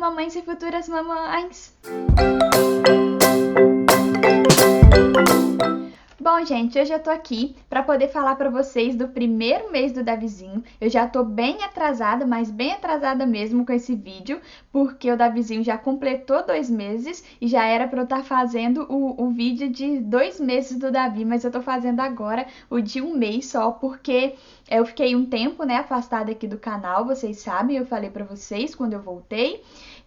mamães e futuras mamães! Bom, gente, hoje eu tô aqui para poder falar para vocês do primeiro mês do Davizinho. Eu já tô bem atrasada, mas bem atrasada mesmo com esse vídeo, porque o Davizinho já completou 2 meses e já era para eu estar fazendo o vídeo de 2 meses do Davi, mas eu tô fazendo agora o de 1 mês só, porque eu fiquei um tempo, né, afastada aqui do canal, vocês sabem, eu falei para vocês quando eu voltei.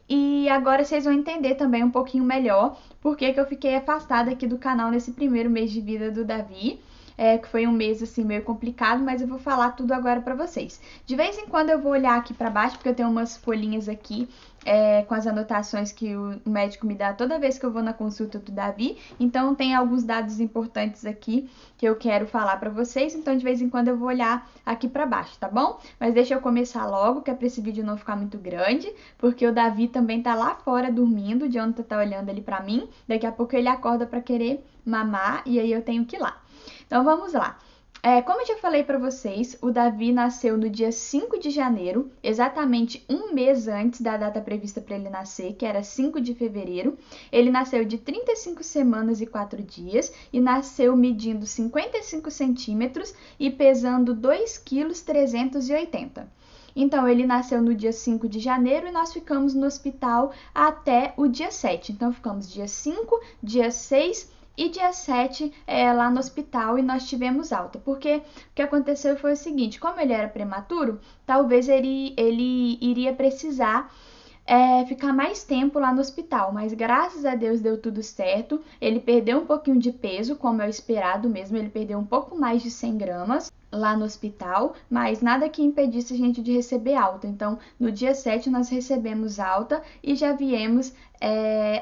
E agora vocês vão entender também um pouquinho melhor por que eu fiquei afastada aqui do canal nesse primeiro mês de vida do Davi. Que foi um mês assim meio complicado, mas eu vou falar tudo agora pra vocês. De vez em quando eu vou olhar aqui pra baixo, porque eu tenho umas folhinhas aqui com as anotações que o médico me dá toda vez que eu vou na consulta do Davi. Então tem alguns dados importantes aqui que eu quero falar pra vocês, então de vez em quando eu vou olhar aqui pra baixo, tá bom? Mas deixa eu começar logo, que é pra esse vídeo não ficar muito grande, porque o Davi também tá lá fora dormindo, o Jonathan tá olhando ali pra mim, daqui a pouco ele acorda pra querer mamar e aí eu tenho que ir lá. Então vamos lá. Como eu já falei para vocês, o Davi nasceu no dia 5 de janeiro, exatamente um mês antes da data prevista para ele nascer, que era 5 de fevereiro. Ele nasceu de 35 semanas e 4 dias e nasceu medindo 55 centímetros e pesando 2,380 kg. Então, ele nasceu no dia 5 de janeiro e nós ficamos no hospital até o dia 7. Então, ficamos dia 5, dia 6 e dia 7 lá no hospital e nós tivemos alta, porque o que aconteceu foi o seguinte, como ele era prematuro, talvez ele iria precisar ficar mais tempo lá no hospital, mas graças a Deus deu tudo certo, ele perdeu um pouquinho de peso, como é o esperado mesmo, ele perdeu um pouco mais de 100 gramas lá no hospital, mas nada que impedisse a gente de receber alta. Então, no dia 7 nós recebemos alta e já viemos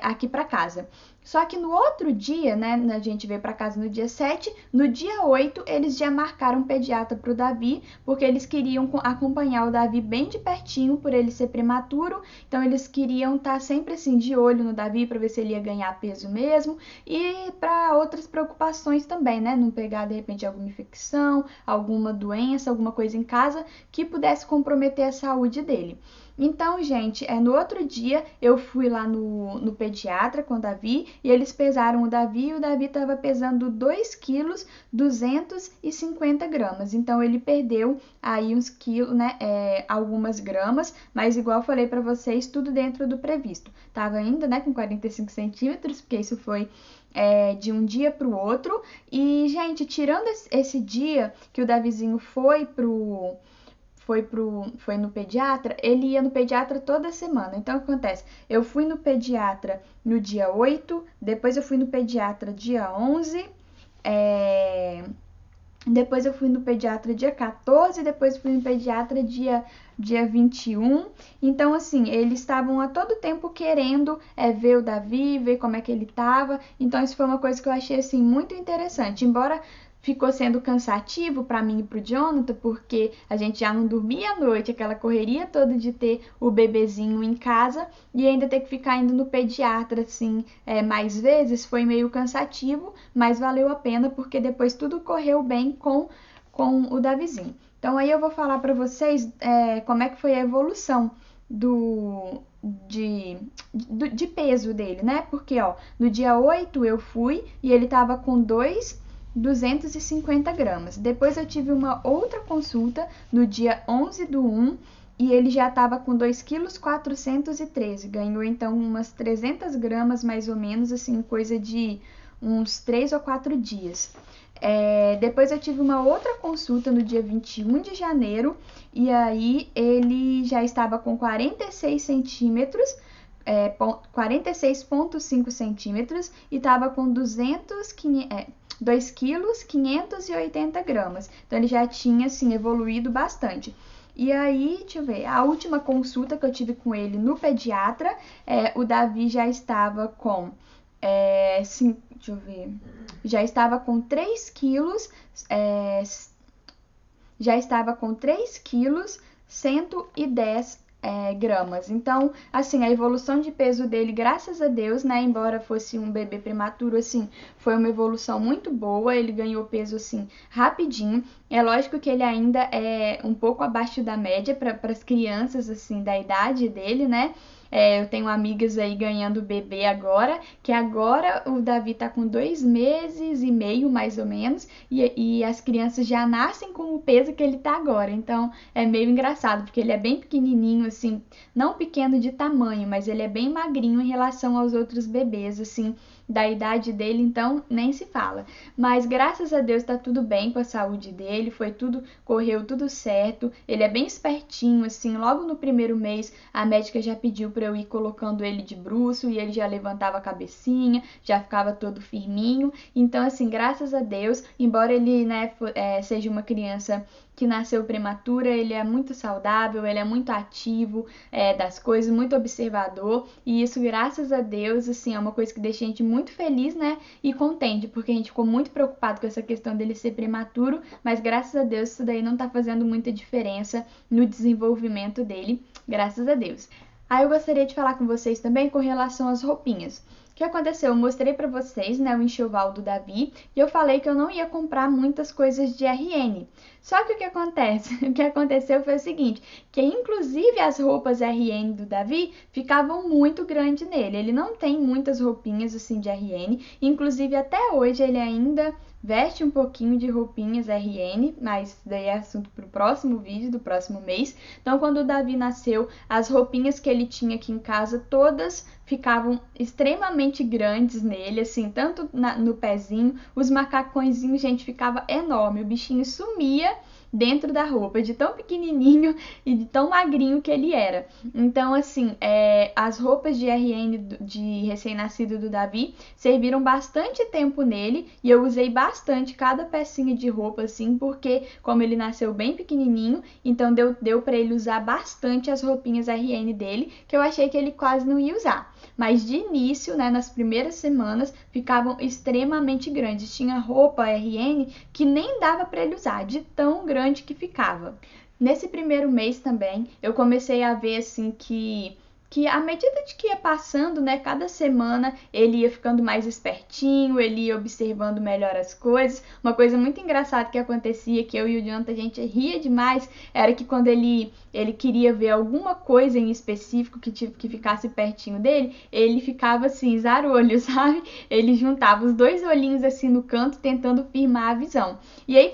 aqui para casa. Só que no outro dia, né, a gente veio para casa no dia 7, no dia 8 eles já marcaram um pediatra para o Davi, porque eles queriam acompanhar o Davi bem de pertinho, por ele ser prematuro, então eles queriam estar sempre assim de olho no Davi para ver se ele ia ganhar peso mesmo e para outras preocupações também, né, não pegar de repente alguma infecção, alguma doença, alguma coisa em casa que pudesse comprometer a saúde dele. Então, gente, no outro dia eu fui lá no pediatra com o Davi e eles pesaram o Davi e o Davi estava pesando 2,250 kg. Então, ele perdeu aí uns quilos, né, algumas gramas, mas igual eu falei para vocês, tudo dentro do previsto. Tava ainda, né, com 45 centímetros, porque isso foi de um dia para o outro. E, gente, tirando esse dia que o Davizinho foi no pediatra, ele ia no pediatra toda semana. Então, o que acontece? Eu fui no pediatra no dia 8, depois eu fui no pediatra dia 11, depois eu fui no pediatra dia 14, depois fui no pediatra dia 21. Então, assim, eles estavam a todo tempo querendo ver o Davi, ver como é que ele tava. Então, isso foi uma coisa que eu achei, assim, muito interessante. Embora ficou sendo cansativo para mim e pro Jonathan, porque a gente já não dormia à noite, aquela correria toda de ter o bebezinho em casa e ainda ter que ficar indo no pediatra, assim, mais vezes, foi meio cansativo, mas valeu a pena, porque depois tudo correu bem com o Davizinho. Então, aí eu vou falar para vocês como é que foi a evolução de peso dele, né? Porque, ó, no dia 8 eu fui e ele tava com 250 gramas. Depois eu tive uma outra consulta no dia 11 do 1 e ele já estava com 2,413 kg. Ganhou então umas 300 gramas mais ou menos, assim, coisa de uns 3 ou 4 dias. Depois eu tive uma outra consulta no dia 21 de janeiro e aí ele já estava com 46 centímetros, 46,5 centímetros e estava com 2,580 kg. Então ele já tinha assim evoluído bastante. E aí, deixa eu ver, a última consulta que eu tive com ele no pediatra, o Davi já estava com deixa eu ver, já estava com 3 quilos, já estava com 3 quilos, 110 gramas. Então, assim, a evolução de peso dele, graças a Deus, né, embora fosse um bebê prematuro, assim, foi uma evolução muito boa, ele ganhou peso, assim, rapidinho. É lógico que ele ainda é um pouco abaixo da média para as crianças, assim, da idade dele, né, Eu tenho amigas aí ganhando bebê agora, que agora o Davi tá com 2 meses e meio, mais ou menos, e as crianças já nascem com o peso que ele tá agora. Então é meio engraçado, porque ele é bem pequenininho, assim, não pequeno de tamanho, mas ele é bem magrinho em relação aos outros bebês, assim, da idade dele, então nem se fala. Mas graças a Deus tá tudo bem com a saúde dele, correu tudo certo. Ele é bem espertinho, assim, logo no primeiro mês a médica já pediu para eu ir colocando ele de bruço e ele já levantava a cabecinha, já ficava todo firminho. Então, assim, graças a Deus, embora ele, né, seja uma criança que nasceu prematura, ele é muito saudável, ele é muito ativo das coisas, muito observador, e isso, graças a Deus, assim, é uma coisa que deixa a gente muito feliz, né, e contente, porque a gente ficou muito preocupado com essa questão dele ser prematuro, mas graças a Deus isso daí não tá fazendo muita diferença no desenvolvimento dele, graças a Deus. Aí eu gostaria de falar com vocês também com relação às roupinhas. O que aconteceu? Eu mostrei para vocês, né, o enxoval do Davi, e eu falei que eu não ia comprar muitas coisas de RN. Só que o que acontece? O que aconteceu foi o seguinte, que inclusive as roupas RN do Davi ficavam muito grandes nele. Ele não tem muitas roupinhas assim de RN, inclusive até hoje ele ainda veste um pouquinho de roupinhas RN, mas isso daí é assunto para o próximo vídeo, do próximo mês. Então, quando o Davi nasceu, as roupinhas que ele tinha aqui em casa, todas ficavam extremamente grandes nele, assim, tanto no pezinho, os macacõezinhos, gente, ficava enorme, o bichinho sumia dentro da roupa, de tão pequenininho e de tão magrinho que ele era. Então, assim, as roupas de RN de recém-nascido do Davi serviram bastante tempo nele e eu usei bastante cada pecinha de roupa, assim, porque como ele nasceu bem pequenininho, então deu para ele usar bastante as roupinhas RN dele, que eu achei que ele quase não ia usar. Mas de início, né, nas primeiras semanas, ficavam extremamente grandes. Tinha roupa RN que nem dava para ele usar, de tão grande que ficava. Nesse primeiro mês também, eu comecei a ver assim que à medida de que ia passando, né, cada semana ele ia ficando mais espertinho, ele ia observando melhor as coisas. Uma coisa muito engraçada que acontecia, que eu e o Jonathan a gente ria demais, era que quando ele queria ver alguma coisa em específico que ficasse pertinho dele, ele ficava assim, zarolho, sabe? Ele juntava os dois olhinhos assim no canto, tentando firmar a visão. E aí,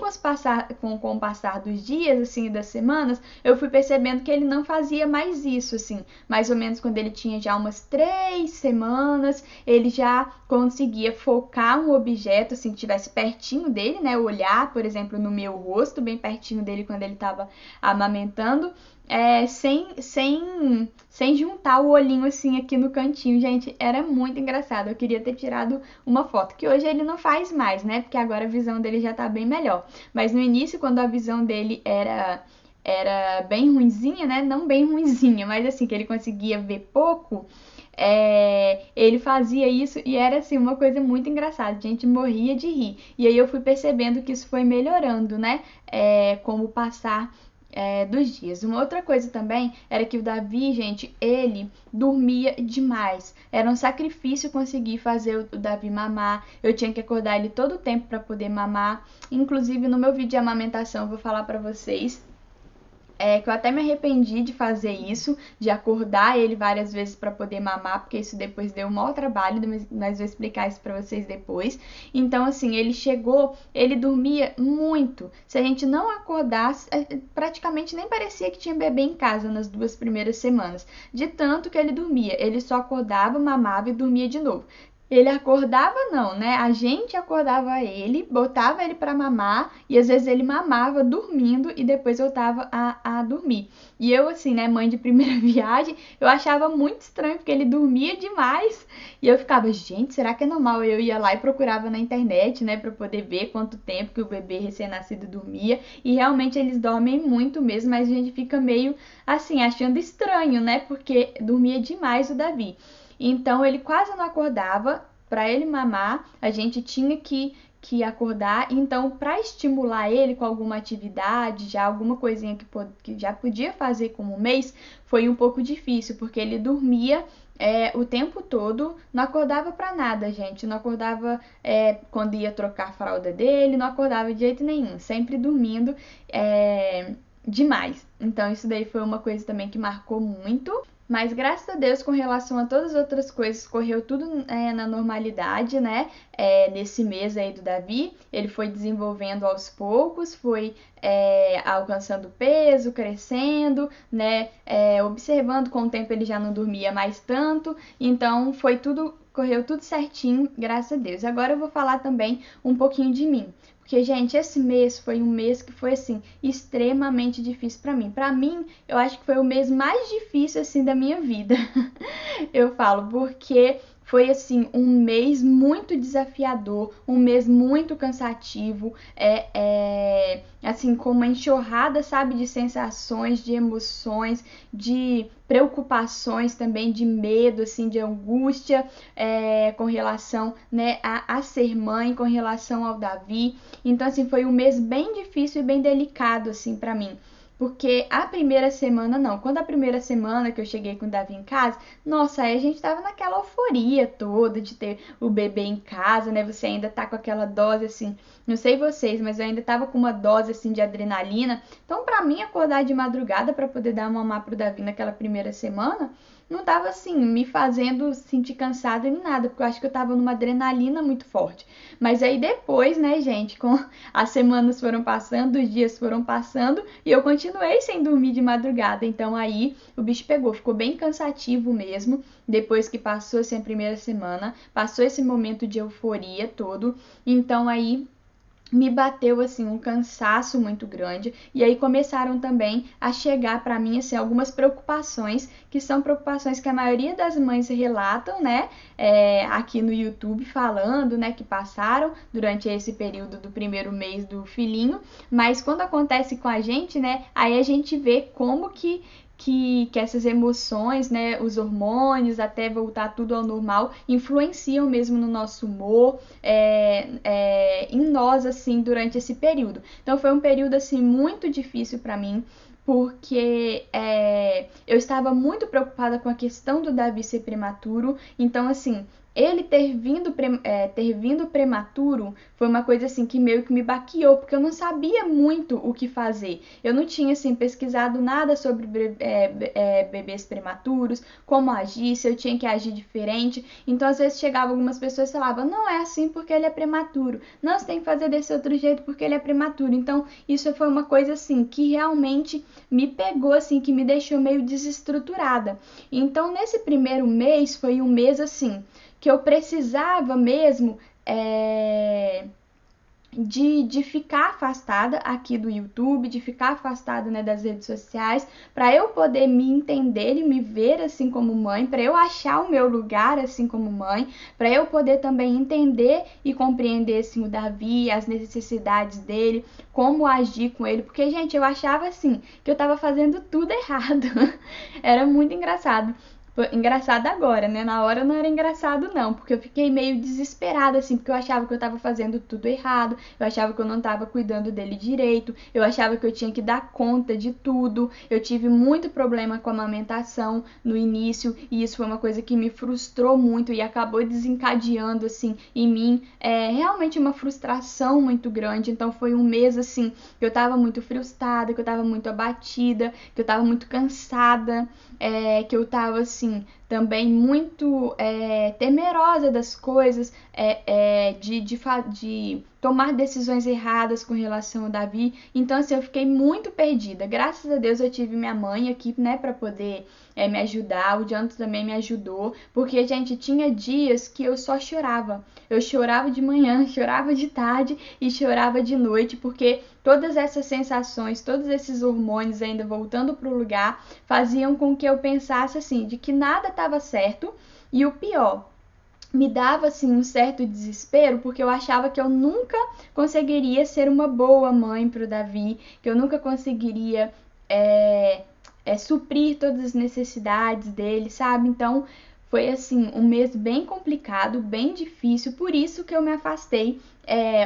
com o passar dos dias, assim, das semanas, eu fui percebendo que ele não fazia mais isso, assim, mais ou menos quando ele tinha já umas 3 semanas, ele já conseguia focar um objeto, assim, que estivesse pertinho dele, né, olhar, por exemplo, no meu rosto, bem pertinho dele quando ele estava amamentando, sem juntar o olhinho assim aqui no cantinho. Gente, era muito engraçado. Eu queria ter tirado uma foto, que hoje ele não faz mais, né, porque agora a visão dele já tá bem melhor. Mas no início, quando a visão dele era bem ruinzinha, né? Não bem ruinzinha, mas assim, que ele conseguia ver pouco, ele fazia isso e era assim, uma coisa muito engraçada, a gente morria de rir. E aí eu fui percebendo que isso foi melhorando, né? Com o passar dos dias. Uma outra coisa também era que o Davi, gente, ele dormia demais. Era um sacrifício conseguir fazer o Davi mamar. Eu tinha que acordar ele todo o tempo para poder mamar. Inclusive, no meu vídeo de amamentação, eu vou falar para vocês que eu até me arrependi de fazer isso, de acordar ele várias vezes para poder mamar, porque isso depois deu um maior trabalho, mas vou explicar isso para vocês depois. Então, assim, ele dormia muito. Se a gente não acordasse, praticamente nem parecia que tinha bebê em casa nas 2 primeiras semanas, de tanto que ele dormia. Ele só acordava, mamava e dormia de novo. Ele acordava não, né? A gente acordava ele, botava ele para mamar e às vezes ele mamava dormindo e depois voltava a dormir. E eu assim, né, mãe de primeira viagem, eu achava muito estranho porque ele dormia demais e eu ficava, gente, será que é normal? Eu ia lá e procurava na internet, né, para poder ver quanto tempo que o bebê recém-nascido dormia e realmente eles dormem muito mesmo, mas a gente fica meio assim, achando estranho, né? Porque dormia demais o Davi. Então ele quase não acordava. Para ele mamar, a gente tinha que acordar. Então, para estimular ele com alguma atividade, já alguma coisinha que já podia fazer como um mês, foi um pouco difícil, porque ele dormia o tempo todo, não acordava para nada, gente. Não acordava quando ia trocar a fralda dele, não acordava de jeito nenhum, sempre dormindo demais. Então, isso daí foi uma coisa também que marcou muito. Mas graças a Deus, com relação a todas as outras coisas, correu tudo na normalidade, né? Nesse mês aí do Davi, ele foi desenvolvendo aos poucos, foi alcançando peso, crescendo, né? Observando, com o tempo ele já não dormia mais tanto, então correu tudo certinho, graças a Deus. Agora eu vou falar também um pouquinho de mim. Porque, gente, esse mês foi um mês que foi, assim, extremamente difícil pra mim. Pra mim, eu acho que foi o mês mais difícil, assim, da minha vida. Eu falo, porque foi, assim, um mês muito desafiador, um mês muito cansativo, assim, com uma enxurrada, sabe, de sensações, de emoções, de preocupações também, de medo, assim, de angústia, com relação, né, a ser mãe, com relação ao Davi. Então, assim, foi um mês bem difícil e bem delicado, assim, pra mim. Porque a primeira semana, não. Quando a primeira semana que eu cheguei com o Davi em casa, nossa, aí a gente tava naquela euforia toda de ter o bebê em casa, né? Você ainda tá com aquela dose, assim, não sei vocês, mas eu ainda tava com uma dose, assim, de adrenalina. Então, pra mim, acordar de madrugada pra poder dar mamar pro Davi naquela primeira semana, não tava, assim, me fazendo sentir cansada nem nada, porque eu acho que eu tava numa adrenalina muito forte. Mas aí depois, né, gente, com as semanas foram passando, os dias foram passando e eu continuei sem dormir de madrugada. Então aí o bicho pegou, ficou bem cansativo mesmo. Depois que passou assim a primeira semana, passou esse momento de euforia todo. Então aí me bateu assim um cansaço muito grande e aí começaram também a chegar para mim assim algumas preocupações que são preocupações que a maioria das mães relatam, né, aqui no YouTube falando, né, que passaram durante esse período do primeiro mês do filhinho, mas quando acontece com a gente, né, aí a gente vê como que essas emoções, né, os hormônios, até voltar tudo ao normal, influenciam mesmo no nosso humor, em nós, assim, durante esse período. Então, foi um período, assim, muito difícil para mim, porque eu estava muito preocupada com a questão do Davi ser prematuro, então, assim, ele ter vindo prematuro foi uma coisa assim que meio que me baqueou, porque eu não sabia muito o que fazer. Eu não tinha assim pesquisado nada sobre bebês prematuros, como agir, se eu tinha que agir diferente. Então às vezes chegavam algumas pessoas e falavam, não é assim porque ele é prematuro, não, você tem que fazer desse outro jeito porque ele é prematuro. Então isso foi uma coisa assim que realmente me pegou, assim, que me deixou meio desestruturada. Então nesse primeiro mês foi um mês assim que eu precisava mesmo de ficar afastada aqui do YouTube, de ficar afastada, né, das redes sociais, para eu poder me entender e me ver assim como mãe, para eu achar o meu lugar assim como mãe, para eu poder também entender e compreender assim, o Davi, as necessidades dele, como agir com ele, porque, gente, eu achava assim que eu tava fazendo tudo errado. Era muito engraçado. Engraçado agora, né? Na hora não era engraçado não, porque eu fiquei meio desesperada assim, porque eu achava que eu tava fazendo tudo errado, eu achava que eu não tava cuidando dele direito, eu achava que eu tinha que dar conta de tudo. Eu tive muito problema com a amamentação no início e isso foi uma coisa que me frustrou muito e acabou desencadeando assim em mim realmente uma frustração muito grande. Então foi um mês assim que eu tava muito frustrada, que eu tava muito abatida, que eu tava muito cansada, que eu tava assim também muito temerosa das coisas, de tomar decisões erradas com relação ao Davi. Então assim, eu fiquei muito perdida. Graças a Deus eu tive minha mãe aqui, né, para poder me ajudar. O Jonathan também me ajudou, porque, gente, tinha dias que eu só chorava. Eu chorava de manhã, chorava de tarde e chorava de noite, porque todas essas sensações, todos esses hormônios ainda voltando para o lugar, faziam com que eu pensasse assim, de que nada estava certo. E o pior, me dava assim um certo desespero, porque eu achava que eu nunca conseguiria ser uma boa mãe para o Davi, que eu nunca conseguiria suprir todas as necessidades dele, sabe? Então foi assim um mês bem complicado, bem difícil, por isso que eu me afastei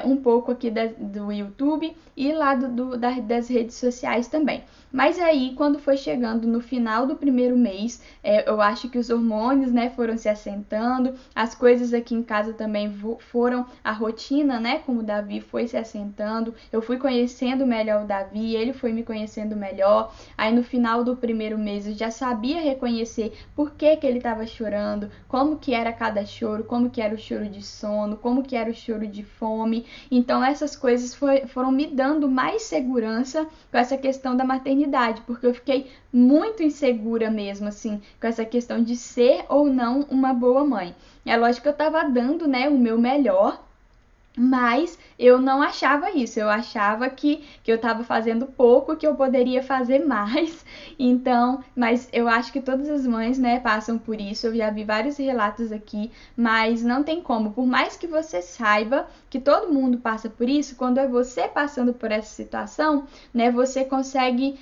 um pouco aqui do YouTube e lá das redes sociais também. Mas aí, quando foi chegando no final do primeiro mês, eu acho que os hormônios, né, foram se assentando, as coisas aqui em casa também foram, a rotina, né, com o Davi foi se assentando, eu fui conhecendo melhor o Davi, ele foi me conhecendo melhor. Aí no final do primeiro mês eu já sabia reconhecer por que ele estava chorando, como que era cada choro, como que era o choro de sono, como que era o choro de fome. Então essas coisas foram me dando mais segurança com essa questão da maternidade, porque eu fiquei muito insegura mesmo, assim, com essa questão de ser ou não uma boa mãe. É lógico que eu estava dando, né, o meu melhor, mas eu não achava isso, eu achava que eu estava fazendo pouco, que eu poderia fazer mais. Então, mas eu acho que todas as mães, né, passam por isso. Eu já vi vários relatos aqui, mas não tem como. Por mais que você saiba que todo mundo passa por isso, quando é você passando por essa situação, né, você consegue,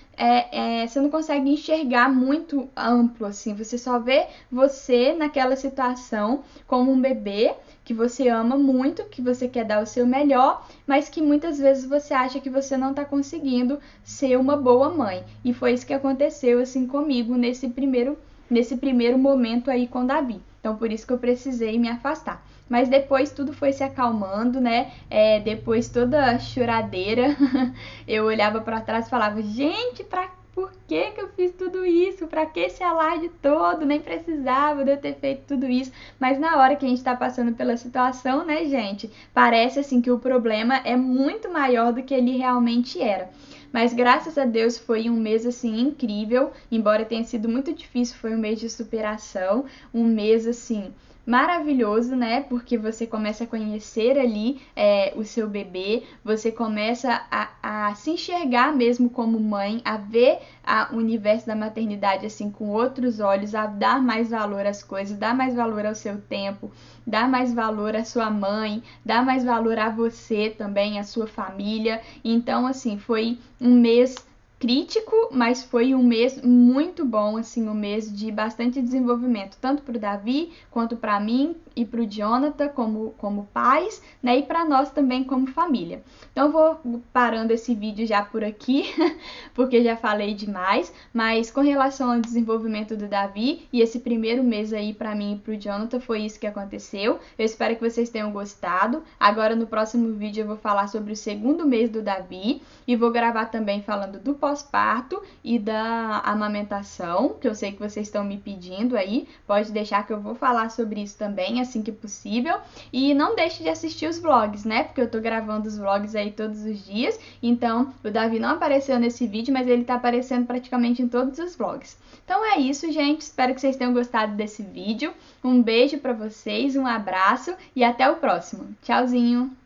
você não consegue enxergar muito amplo, assim. Você só vê você naquela situação como um bebê que você ama muito, que você quer dar o seu melhor, mas que muitas vezes você acha que você não está conseguindo ser uma boa mãe. E foi isso que aconteceu assim comigo nesse primeiro momento aí com Davi. Então por isso que eu precisei me afastar. Mas depois tudo foi se acalmando, né? Depois toda a choradeira, eu olhava para trás e falava, gente, por que eu fiz tudo isso? Pra que esse alarde todo? Nem precisava de eu ter feito tudo isso. Mas na hora que a gente tá passando pela situação, né, gente? Parece assim que o problema é muito maior do que ele realmente era. Mas graças a Deus foi um mês assim incrível, embora tenha sido muito difícil, foi um mês de superação, um mês assim maravilhoso, né? Porque você começa a conhecer ali o seu bebê, você começa a se enxergar mesmo como mãe, a ver o universo da maternidade assim com outros olhos, a dar mais valor às coisas, dar mais valor ao seu tempo, dar mais valor à sua mãe, dar mais valor a você também, à sua família. Então, assim, foi um mês crítico, mas foi um mês muito bom, assim, um mês de bastante desenvolvimento, tanto para o Davi, quanto para mim e para o Jonathan como pais, né, e para nós também como família. Então vou parando esse vídeo já por aqui, porque já falei demais, mas com relação ao desenvolvimento do Davi e esse primeiro mês aí para mim e para o Jonathan, foi isso que aconteceu. Eu espero que vocês tenham gostado. Agora no próximo vídeo eu vou falar sobre o segundo mês do Davi e vou gravar também falando do pós-parto e da amamentação, que eu sei que vocês estão me pedindo aí. Pode deixar que eu vou falar sobre isso também assim que possível. E não deixe de assistir os vlogs, né? Porque eu tô gravando os vlogs aí todos os dias. Então, o Davi não apareceu nesse vídeo, mas ele tá aparecendo praticamente em todos os vlogs. Então é isso, gente. Espero que vocês tenham gostado desse vídeo. Um beijo pra vocês, um abraço e até o próximo. Tchauzinho!